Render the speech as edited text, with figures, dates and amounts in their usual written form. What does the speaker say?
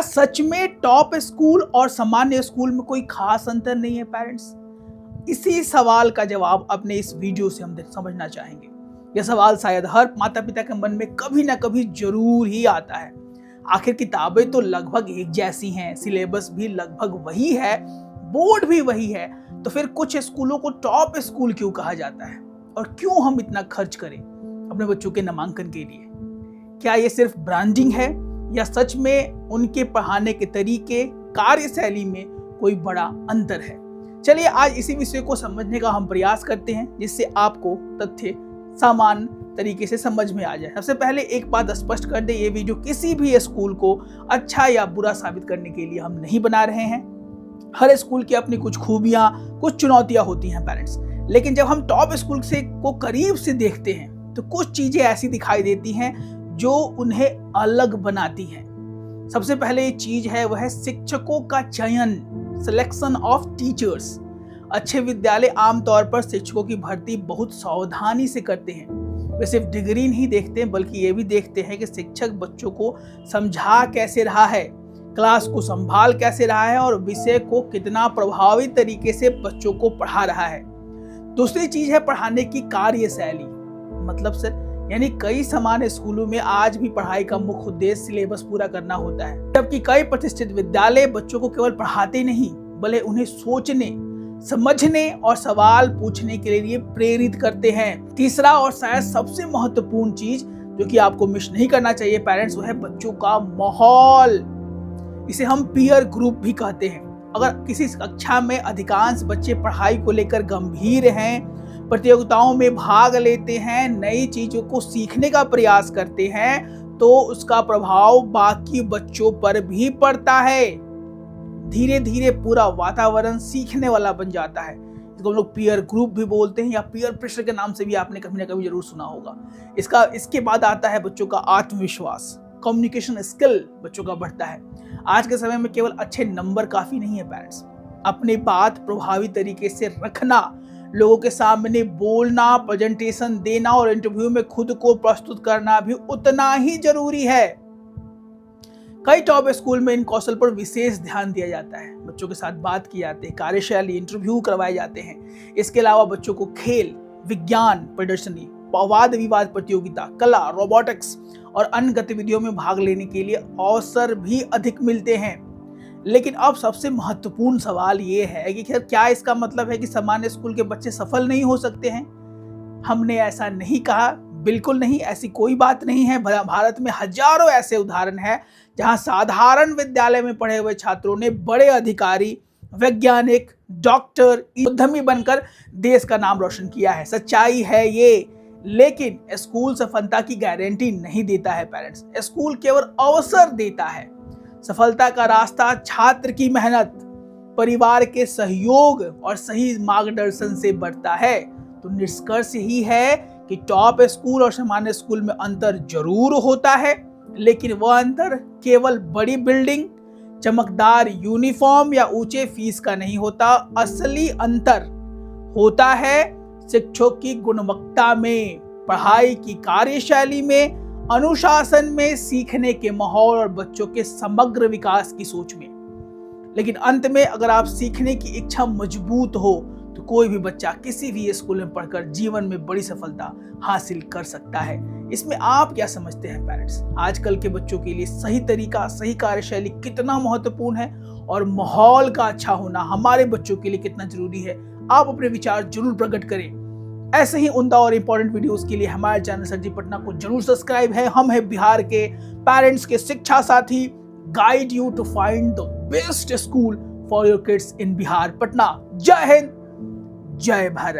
सच में top school और सामान्य स्कूल में कोई खास अंतर नहीं है पेरेंट्स? इसी सवाल का जवाब अपने इस वीडियो से हम समझना चाहेंगे। यह सवाल शायद हर माता पिता के मन में कभी ना कभी जरूर ही आता है। आखिर किताबें तो लगभग एक जैसी हैं, सिलेबस भी लगभग वही है, बोर्ड भी वही है, तो फिर कुछ स्कूलों को टॉप स्कूल क्यों कहा जाता है और क्यों हम इतना खर्च करें अपने बच्चों के नामांकन के लिए? क्या ये सिर्फ ब्रांडिंग है या सच में उनके पढ़ाने के तरीके, कार्यशैली में कोई बड़ा अंतर है? चलिए आज इसी विषय को समझने का हम प्रयास करते हैं, जिससे आपको तथ्य सामान्य तरीके से समझ में आ जाए। सबसे पहले एक बात स्पष्ट कर दे, ये वीडियो किसी भी स्कूल को अच्छा या बुरा साबित करने के लिए हम नहीं बना रहे हैं। हर स्कूल की अपनी कुछ खूबियां, कुछ चुनौतियां होती हैं पेरेंट्स, लेकिन जब हम टॉप स्कूल को करीब से देखते हैं तो कुछ चीजें ऐसी दिखाई देती हैं जो उन्हें अलग बनाती हैं। सबसे पहले ये चीज है वह है शिक्षकों का चयन, सिलेक्शन ऑफ टीचर्स। अच्छे विद्यालय आमतौर पर शिक्षकों की भर्ती बहुत सावधानी से करते हैं। वे सिर्फ डिग्री नहीं देखते हैं, बल्कि ये भी देखते हैं कि शिक्षक बच्चों को समझा कैसे रहा है, क्लास को संभाल कैसे रहा है और विषय को कितना प्रभावी तरीके से बच्चों को पढ़ा रहा है। दूसरी चीज है पढ़ाने की कार्यशैली, मतलब सर यानी कई सामान्य स्कूलों में आज भी पढ़ाई का मुख्य उद्देश्य सिलेबस पूरा करना होता है, जबकि कई प्रतिष्ठित विद्यालय बच्चों को केवल पढ़ाते नहीं बल्कि उन्हें सोचने, समझने और सवाल पूछने के लिए प्रेरित करते हैं। तीसरा और शायद सबसे महत्वपूर्ण चीज जो कि आपको मिस नहीं करना चाहिए पेरेंट्स, वो है बच्चों का माहौल। इसे हम पीयर ग्रुप भी कहते हैं। अगर किसी कक्षा में अधिकांश बच्चे पढ़ाई को लेकर गंभीर हैं, प्रतियोगिताओं में भाग लेते हैं, नई चीजों को सीखने का प्रयास करते हैं, तो उसका प्रभाव बाकी बच्चों पर भी पड़ता है। धीरे धीरे पूरा वातावरण सीखने वाला बन जाता है। इसको हम लोग पीयर ग्रुप भी बोलते हैं या पीयर प्रेशर के नाम से भी आपने कभी ना कभी जरूर सुना होगा। इसके बाद आता है बच्चों का आत्मविश्वास, कम्युनिकेशन स्किल बच्चों का बढ़ता है। आज के समय में केवल अच्छे नंबर काफी नहीं है पेरेंट्स, अपनी बात प्रभावी तरीके से रखना, लोगों के सामने बोलना, प्रेजेंटेशन देना और इंटरव्यू में खुद को प्रस्तुत करना भी उतना ही जरूरी है। कई टॉप स्कूल में इन कौशल पर विशेष ध्यान दिया जाता है। बच्चों के साथ बात की जाती है, कार्यशैली, इंटरव्यू करवाए जाते हैं। इसके अलावा बच्चों को खेल, विज्ञान प्रदर्शनी, वाद विवाद प्रतियोगिता, कला, रोबोटिक्स और अन्य गतिविधियों में भाग लेने के लिए अवसर भी अधिक मिलते हैं। लेकिन अब सबसे महत्वपूर्ण सवाल ये है कि क्या इसका मतलब है कि सामान्य स्कूल के बच्चे सफल नहीं हो सकते हैं? हमने ऐसा नहीं कहा, बिल्कुल नहीं, ऐसी कोई बात नहीं है। भारत में हजारों ऐसे उदाहरण हैं जहां साधारण विद्यालय में पढ़े हुए छात्रों ने बड़े अधिकारी, वैज्ञानिक, डॉक्टर, उद्यमी बनकर देश का नाम रोशन किया है। सच्चाई है ये, लेकिन स्कूल सफलता की गारंटी नहीं देता है पेरेंट्स। स्कूल केवल अवसर देता है। सफलता का रास्ता छात्र की मेहनत, परिवार के सहयोग और सही मार्गदर्शन से बढ़ता है। तो निष्कर्ष ही है कि टॉप स्कूल और सामान्य स्कूल में अंतर जरूर होता है, लेकिन वह अंतर केवल बड़ी बिल्डिंग, चमकदार यूनिफॉर्म या ऊंचे फीस का नहीं होता। असली अंतर होता है शिक्षकों की गुणवत्ता में, पढ़ाई की कार्यशैली में, अनुशासन में, सीखने के माहौल और बच्चों के समग्र विकास की सोच में। लेकिन अंत में अगर आप सीखने की इच्छा मजबूत हो तो कोई भी बच्चा किसी भी स्कूल में पढ़कर जीवन में बड़ी सफलता हासिल कर सकता है। इसमें आप क्या समझते हैं पेरेंट्स? आजकल के बच्चों के लिए सही तरीका, सही कार्यशैली कितना महत्वपूर्ण है और माहौल का अच्छा होना हमारे बच्चों के लिए कितना जरूरी है? आप अपने विचार जरूर प्रकट करें। ऐसे ही उम्दा और इंपॉर्टेंट वीडियोस के लिए हमारे चैनल सर जी पटना को जरूर सब्सक्राइब है। हम हैं बिहार के पेरेंट्स के शिक्षा साथी, guide you to find the best school for your kids in Bihar, Patna. जय हिंद, जय भारत।